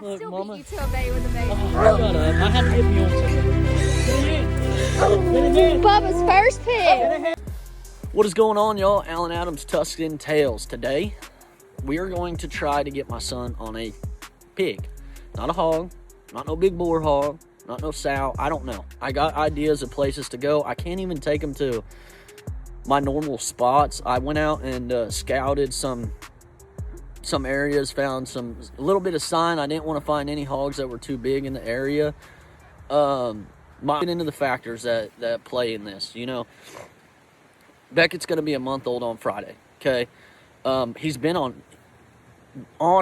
Look, Still Mama. beat you to a bay with a baby. Oh, shut up. I have to get me on something. Bubba's first pig. What is going on, y'all? Alan Adams, Tuscan Tales. Today, we are going to try to get my son on a pig. Not a hog, not no big boar hog, not no sow. I don't know. I got ideas of places to go. I can't even take him to my normal spots. I went out and scouted some areas, found a little bit of sign. I didn't want to find any hogs that were too big in the area. Get into the factors that play in this. You know, Beckett's going to be a month old on Friday. Okay, he's been on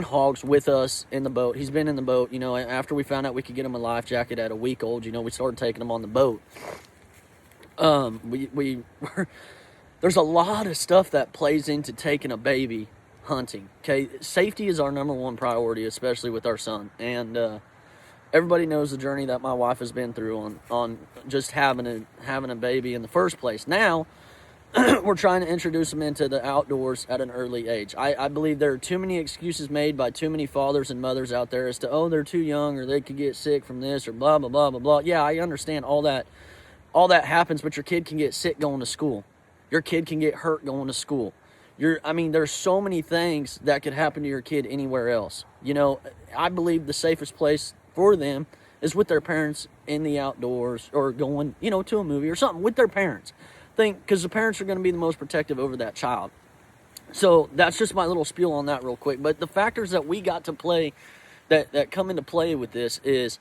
hogs with us in the boat. He's been in the boat. You know, after we found out we could get him a life jacket at a week old, you know, we started taking him on the boat. There's a lot of stuff that plays into taking a baby hunting. Okay, safety is our number one priority, especially with our son. And everybody knows the journey that my wife has been through on just having a baby in the first place. Now we're trying to introduce them into the outdoors at an early age. I believe there are too many excuses made by too many fathers and mothers out there as to, oh, they're too young, or they could get sick from this, or blah blah blah blah blah. Yeah, I understand all that happens, but your kid can get sick going to school. Your kid can get hurt going to school. There's so many things that could happen to your kid anywhere else. You know, I believe the safest place for them is with their parents in the outdoors, or going, you know, to a movie or something with their parents. Because the parents are going to be the most protective over that child. So that's just my little spiel on that real quick. But the factors that we got to play, that come into play with this, is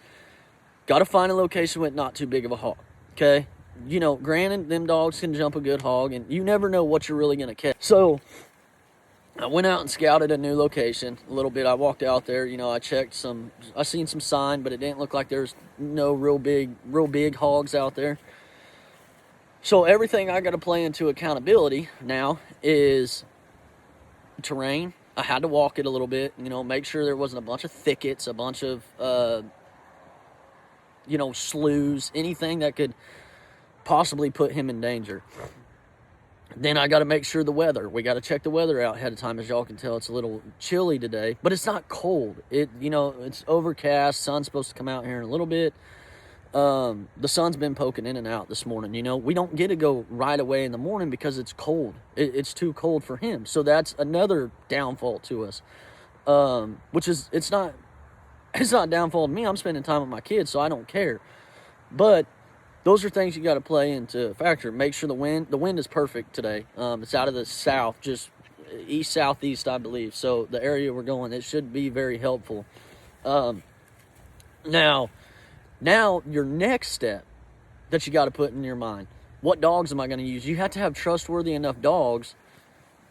got to find a location with not too big of a hog. Okay? You know, granted, them dogs can jump a good hog, and you never know what you're really going to catch. So I went out and scouted a new location a little bit. I walked out there, you know, I seen some sign, but it didn't look like there's no real big hogs out there. So everything I got to play into accountability now is terrain. I had to walk it a little bit, you know, make sure there wasn't a bunch of thickets, a bunch of, sloughs, anything that could possibly put him in danger. Then I got to make sure the weather. We got to check the weather out ahead of time. As y'all can tell, it's a little chilly today, but it's not cold. It's overcast. Sun's supposed to come out here in a little bit. The sun's been poking in and out this morning. You know, we don't get to go right away in the morning because it's cold. It's too cold for him. So that's another downfall to us. Which is, it's not a downfall to me. I'm spending time with my kids, so I don't care. But those are things you got to play into factor. Make sure the wind is perfect today. It's out of the south, just east southeast, I believe. So the area we're going, it should be very helpful. Now your next step that you got to put in your mind: what dogs am I going to use? You have to have trustworthy enough dogs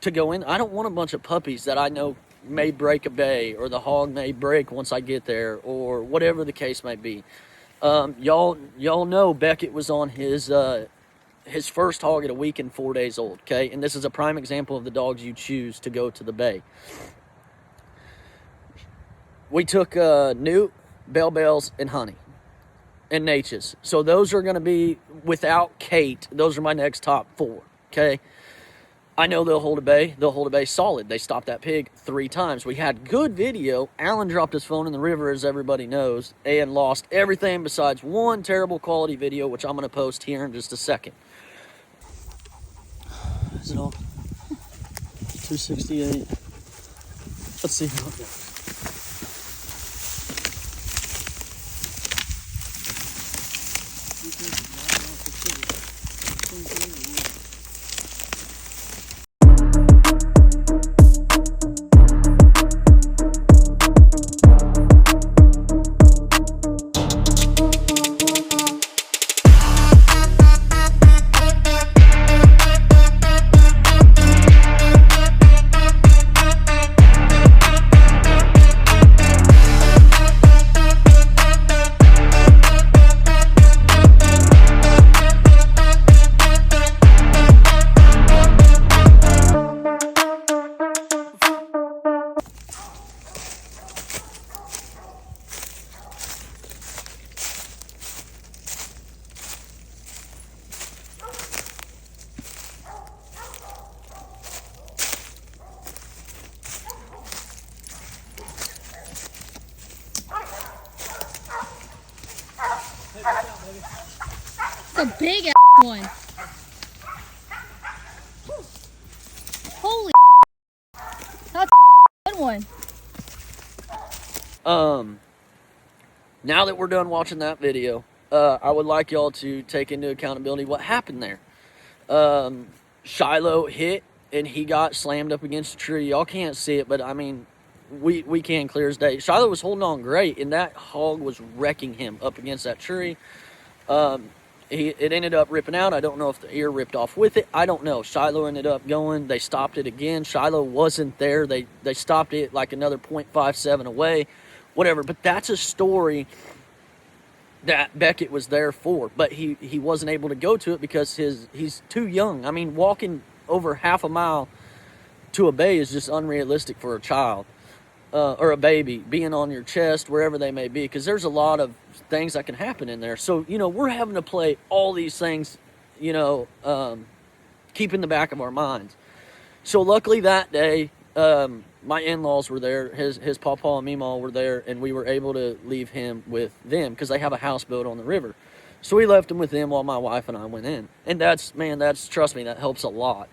to go in. I don't want a bunch of puppies that I know may break a bay, or the hog may break once I get there, or whatever the case may be. Y'all know Beckett was on his first hog at a week and 4 days old. Okay, and this is a prime example of the dogs you choose to go to the bay. We took Newt, Bell Bells, and Honey, and Natchez. So those are going to be, without Kate, those are my next top 4. Okay, I know they'll hold a bay. They'll hold a bay solid. They stopped that pig 3 times. We had good video. Alan dropped his phone in the river, as everybody knows, and lost everything besides one terrible quality video, which I'm going to post here in just a second. Is it on? 268. Let's see how it goes. That's a big ass one. Holy, that's a good one. Now that we're done watching that video, I would like y'all to take into accountability what happened there. Shiloh hit and he got slammed up against a tree. Y'all can't see it, but I mean, we can clear as day. Shiloh was holding on great, and that hog was wrecking him up against that tree. It ended up ripping out. I don't know if the ear ripped off with it. I don't know. Shiloh ended up going. They stopped it again. Shiloh wasn't there. They stopped it like another 0.57 away, whatever. But that's a story that Beckett was there for. But he wasn't able to go to it because he's too young. I mean, walking over half a mile to a bay is just unrealistic for a child. Or a baby, being on your chest, wherever they may be, because there's a lot of things that can happen in there. So, we're having to play all these things, keep in the back of our minds. So luckily that day, my in-laws were there, his pawpaw and meemaw were there, and we were able to leave him with them, because they have a houseboat on the river. So we left him with them while my wife and I went in. And trust me, that helps a lot.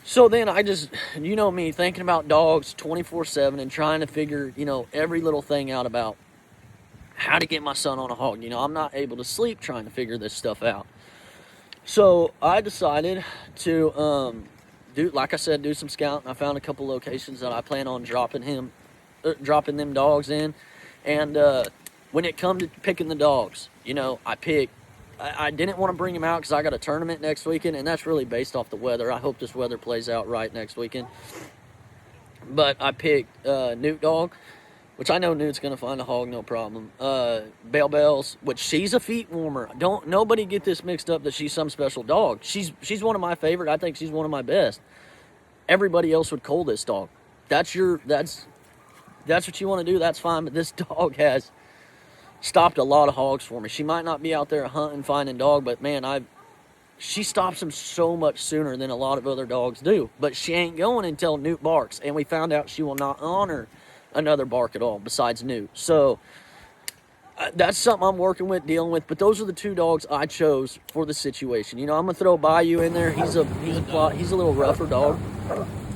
So then I just, me, thinking about dogs 24/7 and trying to figure, every little thing out about how to get my son on a hog. I'm not able to sleep trying to figure this stuff out. So I decided to, do some scouting. I found a couple locations that I plan on dropping them dogs in. And when it comes to picking the dogs, I didn't want to bring him out because I got a tournament next weekend, and that's really based off the weather. I hope this weather plays out right next weekend. But I picked Newt dog, which I know Newt's going to find a hog, no problem. Bell Bells, which she's a feet warmer. Don't nobody get this mixed up that she's some special dog. She's one of my favorite. I think she's one of my best. Everybody else would cull this dog. That's what you want to do. That's fine. But this dog has stopped a lot of hogs for me. She might not be out there hunting, finding dog, but man, she stops them so much sooner than a lot of other dogs do. But she ain't going until Newt barks, and we found out she will not honor another bark at all besides Newt. So that's something I'm working with, dealing with. But those are the two dogs I chose for the situation. I'm gonna throw Bayou in there. He's a little rougher dog.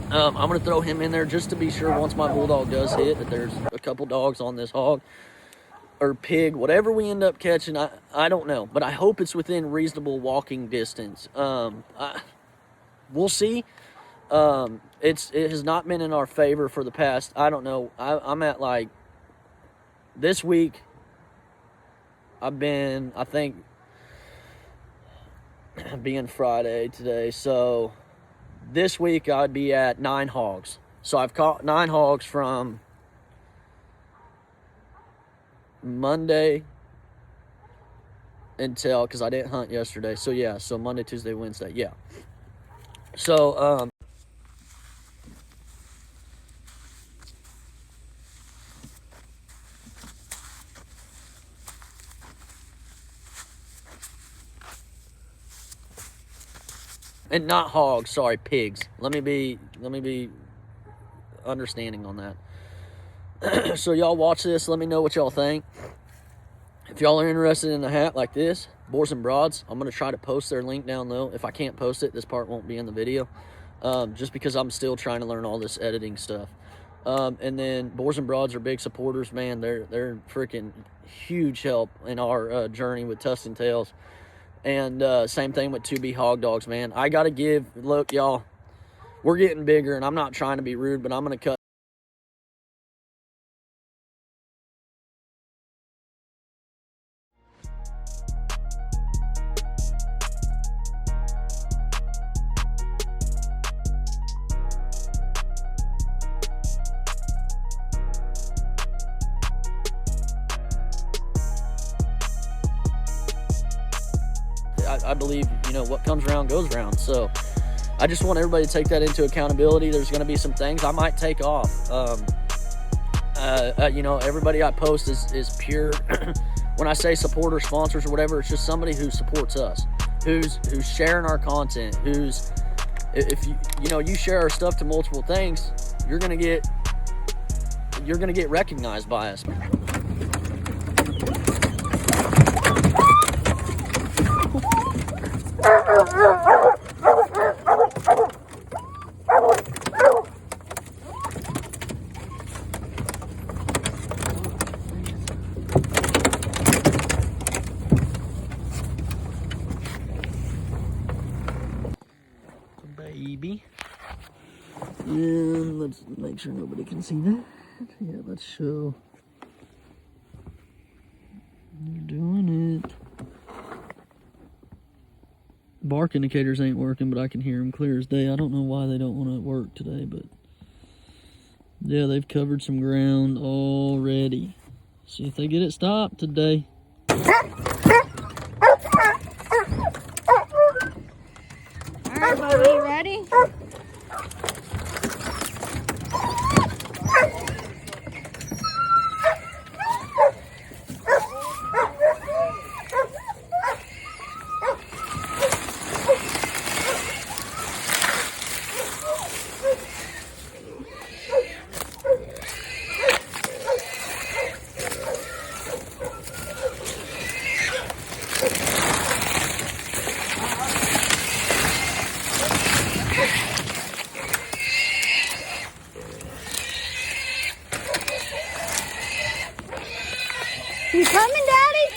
I'm gonna throw him in there just to be sure once my bulldog does hit that there's a couple dogs on this hog. Or pig, whatever we end up catching, I don't know. But I hope it's within reasonable walking distance. We'll see. It has not been in our favor for the past, I don't know. I'm at this week, I've been, I think, being Friday today. So this week I'd be at 9 hogs. So I've caught 9 hogs from Monday until, because I didn't hunt yesterday. So yeah, so Monday, Tuesday, Wednesday, yeah. So and not hogs, sorry, pigs. Let me be understanding on that. So y'all watch this, let me know what y'all think. If y'all are interested in a hat like this, Boars and Broads, I'm going to try to post their link down low. If I can't post it, this part won't be in the video, just because I'm still trying to learn all this editing stuff. And then Boars and Broads are big supporters, man. They're freaking huge help in our journey with Tustin Tails. And same thing with 2B Hog Dogs, man. I got to look, y'all, we're getting bigger, and I'm not trying to be rude, but I'm going to cut. I believe, what comes around goes around. So I just want everybody to take that into accountability. There's going to be some things I might take off. Everybody I post is pure. When I say supporters, sponsors, or whatever, it's just somebody who supports us, who's sharing our content, if you share our stuff to multiple things, you're gonna get recognized by us. Baby. And let's make sure nobody can see that. Yeah, let's show. You're doing it. Bark indicators ain't working, but I can hear them clear as day. I don't know why they don't want to work today, but yeah, they've covered some ground already. See if they get it stopped today. Alright, buddy, you ready? You coming, Daddy?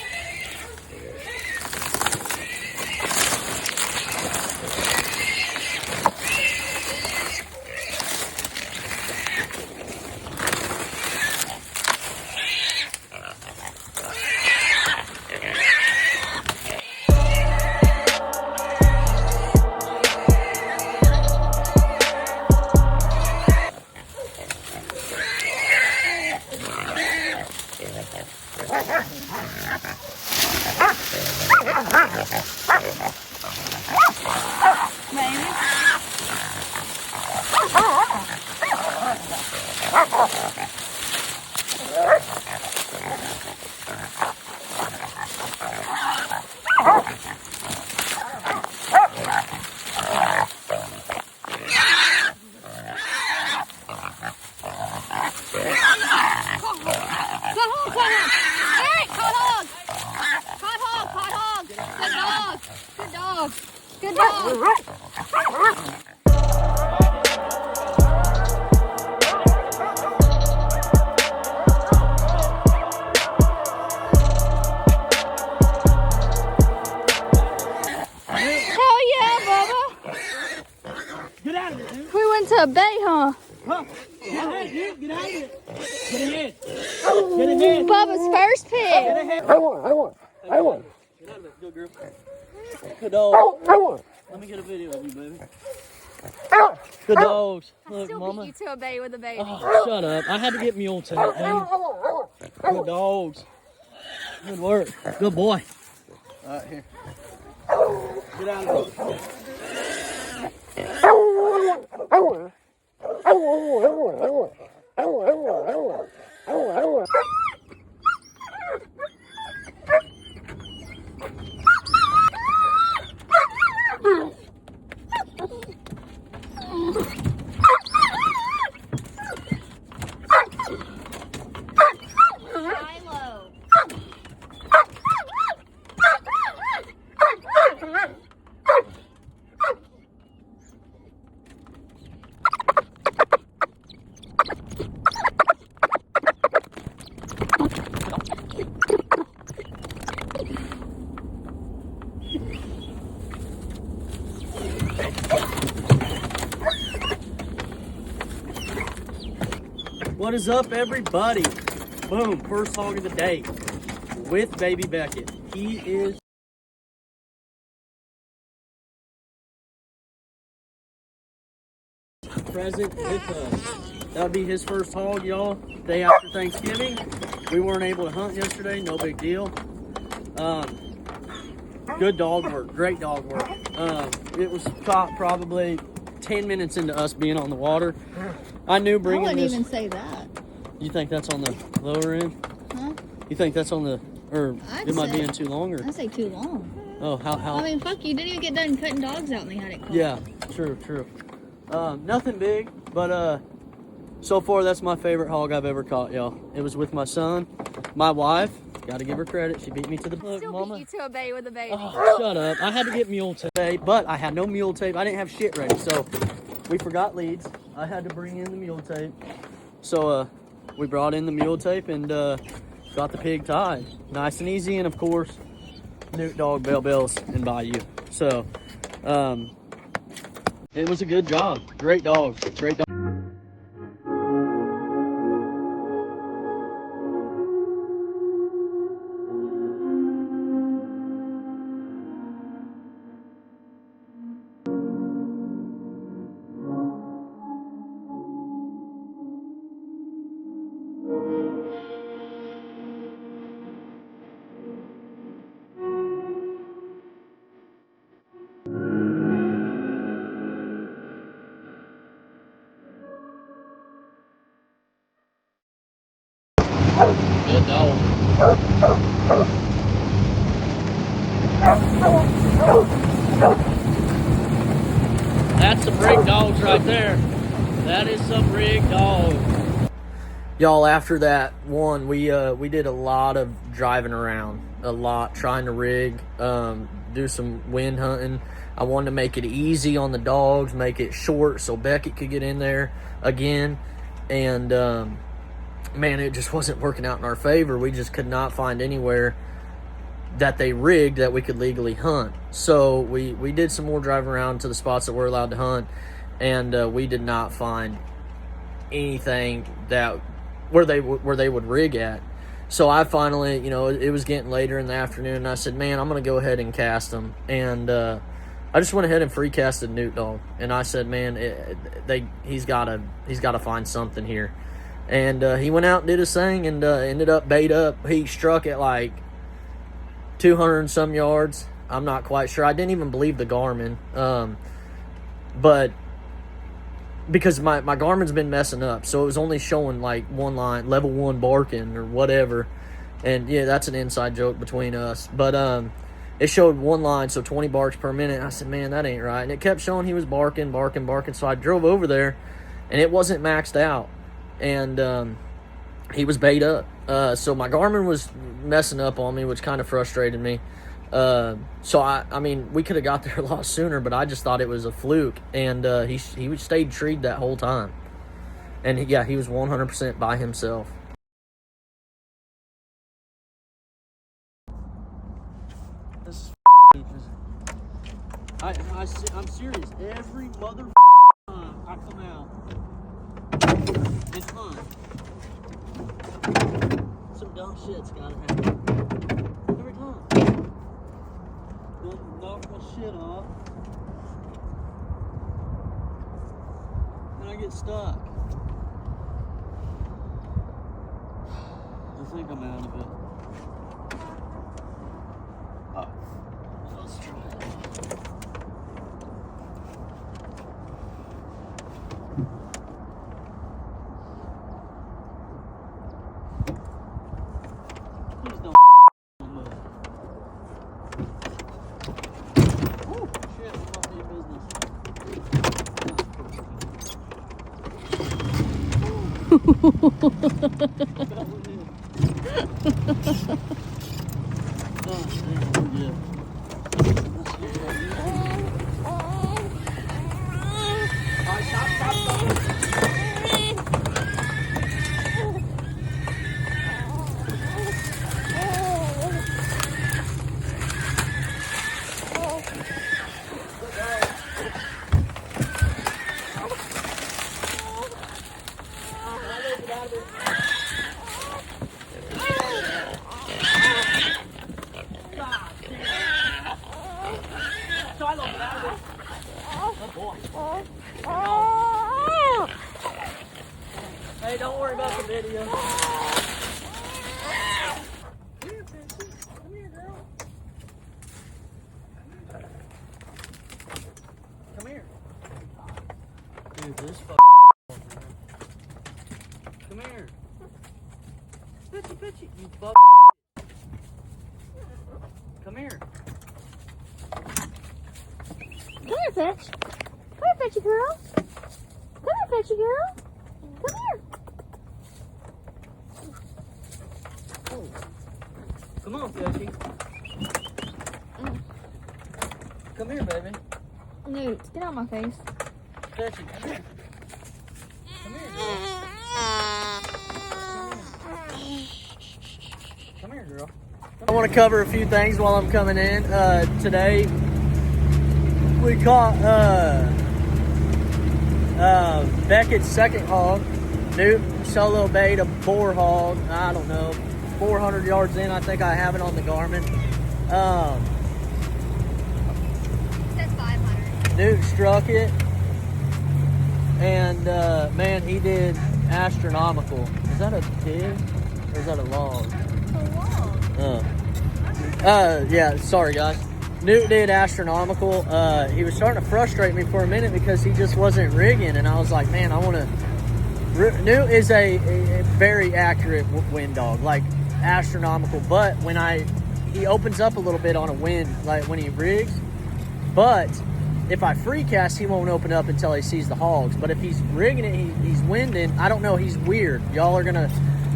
Good dog. Hell yeah, Bubba. Get out of it, dude. We went to a bay, huh? Huh? Get out of it, dude. Get out of it. Get ahead. Get ahead. Bubba's first pig. Get ahead. I want. Get out of it. Good girl. Good dog. Let me get a video of you, baby. Good dogs. Look, Still mama. beat you to a bay with a baby. Oh, shut up. I had to get mule tail, man. Good dogs. Good work. Good boy. All right, here. Get out of it. What is up, everybody? Boom, first hog of the day with baby Beckett. He is present with us. That'll be his first hog, y'all. Day after Thanksgiving. We weren't able to hunt yesterday, no big deal. Good dog work, great dog work. It was caught probably 10 minutes into us being on the water. I knew I bringing wouldn't this. even say that. You think that's on the lower end? Huh? You think that's on the, or I'd am I say- being too long? Or I say too long. oh, how? I mean, fuck, you didn't even get done cutting dogs out and they had it caught. Yeah, true. Nothing big, but so far that's my favorite hog I've ever caught, y'all. It was with my son, my wife, Gotta give her credit. She beat me to the book, Still mama. beat you to a bay with a baby. Oh, shut up. I had to get mule tape, but I had no mule tape. I didn't have shit ready, so we forgot leads. I had to bring in the mule tape. So we brought in the mule tape and got the pig tied. Nice and easy, and of course, Newt dog, Bell Bells, and Bayou. So it was a good job. Great dog. Great dog. Good dog. That's some rig dogs right there. That is some rig dog. Y'all, after that one, we did a lot of driving around, a lot trying to rig, do some wind hunting. I wanted to make it easy on the dogs, make it short so Beckett could get in there again, and man, it just wasn't working out in our favor. We just could not find anywhere that they rigged that we could legally hunt. So we did some more driving around to the spots that we're allowed to hunt, and we did not find anything that where they would rig at. So I finally, it was getting later in the afternoon, and I said, man, I'm gonna go ahead and cast them. And I just went ahead and free casted Newt dog, and I said, man, he's gotta find something here. And he went out and did his thing, and ended up bait up. He struck at like 200 and some yards. I'm not quite sure. I didn't even believe the Garmin, but because my Garmin's been messing up, so it was only showing like one line, level 1 barking or whatever. And yeah, that's an inside joke between us. But it showed one line, so 20 barks per minute. I said, man, that ain't right. And it kept showing he was barking. So I drove over there, and it wasn't maxed out. And he was bait up. So my Garmin was messing up on me, which kind of frustrated me. So I mean, we could have got there a lot sooner, but I just thought it was a fluke. And he stayed treed that whole time. And yeah, he was 100% by himself. This is I'm serious. Every mother time I come out and hunt, some dumb shit's gotta happen. Every time. They'll knock my shit off. And I get stuck. I think I'm out of it. Oh. Let's try it. Please don't move. Oh, shit, we must be in business. Oh, man, we're good. Alright, stop. Hey, don't worry about the video. Come here, Princess. Come here, girl. Come here. Dude, this Come here. Pitchy, you fuck. Come here. Come here, Fetch. Come here, Fetchy girl. Come here, Fetchy girl. Come here. Oh. Come on, Fetchy. Come here, baby. Newt, get out of my face. Fetchy, come here. Come here, girl. Come here, girl. I want to cover a few things while I'm coming in. Today, we caught Beckett's second hog. Newt solo bait a boar hog. I don't know, 400 yards in. I think I have it on the Garmin. Says 500. Newt struck it, and man, he did astronomical. Is that a pig or is that a log? Yeah, sorry guys. Newt did astronomical. He was starting to frustrate me for a minute because he just wasn't rigging, and I was like, man, I want to. Newt is a very accurate wind dog, like astronomical. But when he opens up a little bit on a wind, like when he rigs. But if I free cast, he won't open up until he sees the hogs. But if he's rigging it, he's winding. I don't know. He's weird. Y'all are gonna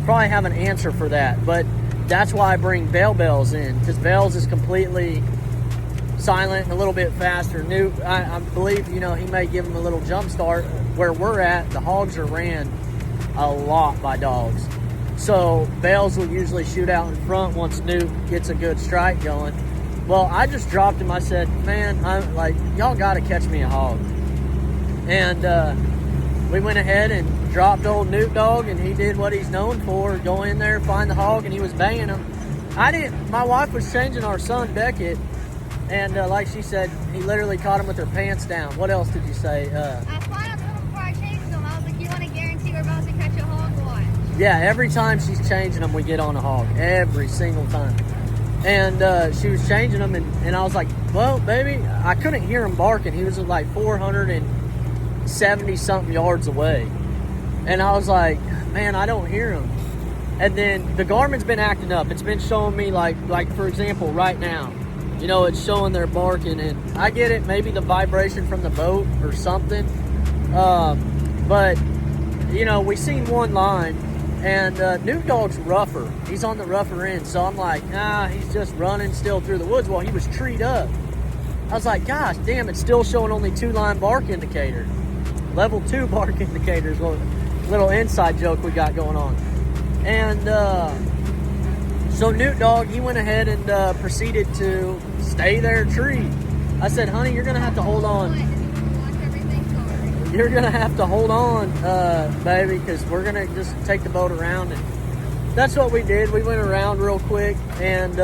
probably have an answer for that, but. That's why I bring Bells in, because Bells is completely silent and a little bit faster. Newt, I believe, he may give him a little jump start. Where we're at, the hogs are ran a lot by dogs. So Bells will usually shoot out in front once Newt gets a good strike going. Well, I just dropped him. I said, man, I'm like, y'all got to catch me a hog. And we went ahead and dropped old Newt dog, and he did what he's known for, go in there, find the hog, and he was banging him. My wife was changing our son Beckett, and like she said, he literally caught him with her pants down. What else did you say? I thought I told him before I changed him, I was like, you want to guarantee we're about to catch a hog watch? Yeah, every time she's changing them, we get on a hog. Every single time. And she was changing them, and I was like, well, baby, I couldn't hear him barking. He was like 470 something yards away. And I was like, man, I don't hear him. And then the Garmin's been acting up. It's been showing me like for example, right now, it's showing they're barking, and I get it, maybe the vibration from the boat or something. But we seen one line, and Newt dog's rougher. He's on the rougher end. So I'm like, he's just running still through the woods. Well, he was treed up. I was like, gosh, damn, it's still showing only 2-line bark indicator. Level 2 bark indicators. Little inside joke we got going on. And so Newt dog, he went ahead and proceeded to stay there treed. I said, honey, you're gonna have to hold on. You're gonna have to hold on, baby, because we're gonna just take the boat around. And that's what we did. We went around real quick, and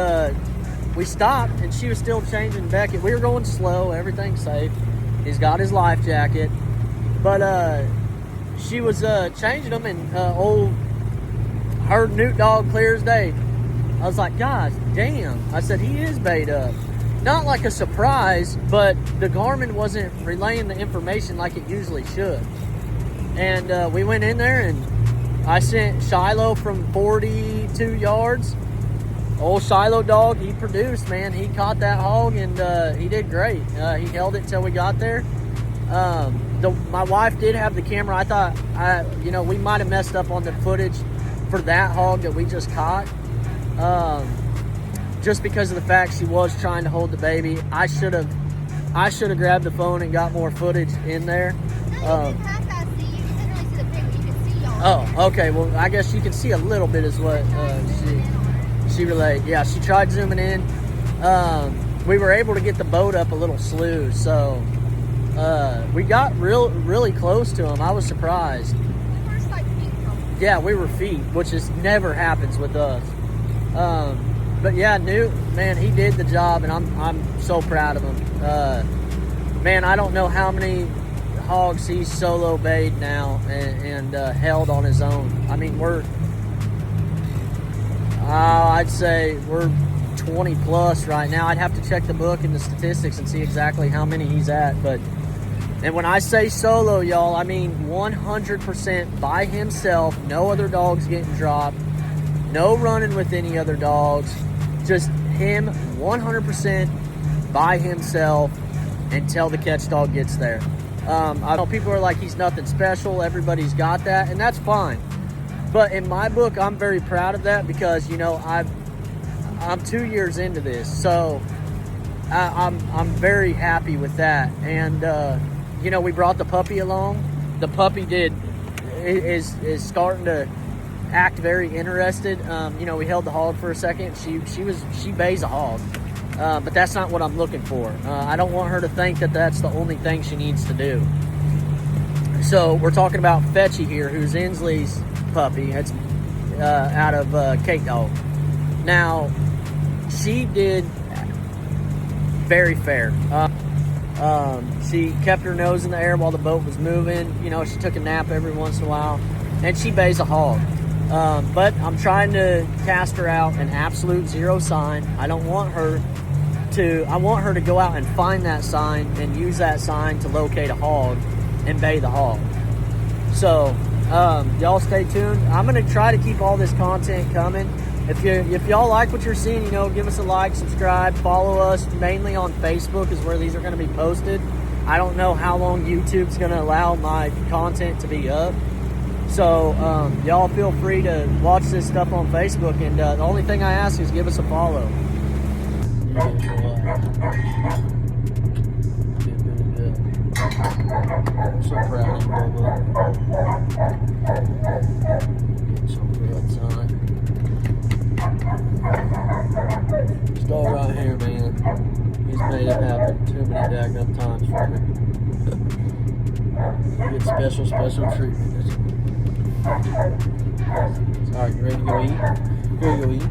we stopped, and she was still changing Beckett. We were going slow, everything's safe. He's got his life jacket, but she was changing them, and her Newt dog clear as day. I was like, gosh, damn. I said, he is bait up. Not like a surprise, but the Garmin wasn't relaying the information like it usually should. And we went in there, and I sent Shiloh from 42 yards. Old Shiloh dog, he produced, man. He caught that hog, and he did great. He held it till we got there. My wife did have the camera. I thought, we might have messed up on the footage for that hog that we just caught. Just because of the fact she was trying to hold the baby. I should have grabbed the phone and got more footage in there. No, you didn't have that. See, you didn't really see the pig, but you could see y'all. Oh, okay. Well, I guess you can see a little bit is what she relayed. Yeah, she tried zooming in. We were able to get the boat up a little slew, so we got really close to him. I was surprised. First, like, feet from him. Yeah, we were feet, which never happens with us. But yeah, Newt, man, he did the job, and I'm so proud of him. Man, I don't know how many hogs he's solo bait now and held on his own. I mean, I'd say we're 20 plus right now. I'd have to check the book and the statistics and see exactly how many he's at. And when I say solo, y'all, I mean 100% by himself. No other dogs getting dropped. No running with any other dogs. Just him 100% by himself until the catch dog gets there. I know people are like, he's nothing special. Everybody's got that, and that's fine. But in my book, I'm very proud of that because, I'm 2 years into this, so I'm very happy with that. And you know, we brought the puppy along. The puppy is starting to act very interested. You know, we held the hog for a second. She bays a hog, but that's not what I'm looking for. I don't want her to think that that's the only thing she needs to do. So we're talking about Fetchy here, who's Inslee's puppy. It's out of Kate Dog. Now, she did very fair. She kept her nose in the air while the boat was moving. You know, she took a nap every once in a while, and she bays a hog. But I'm trying to cast her out an absolute zero sign. I want her to go out and find that sign and use that sign to locate a hog and bay the hog. So, y'all stay tuned. I'm going to try to keep all this content coming. If y'all like what you're seeing, you know, give us a like, subscribe, follow us. Mainly on Facebook is where these are going to be posted. I don't know how long YouTube's going to allow my content to be up. So, y'all feel free to watch this stuff on Facebook. And the only thing I ask is give us a follow. I'm so proud of you, Bubba. Get some good time. Start right here, man. He's made it happen too many daggum times for me. You get special treatment. Alright, you ready to go eat? Here you go eat.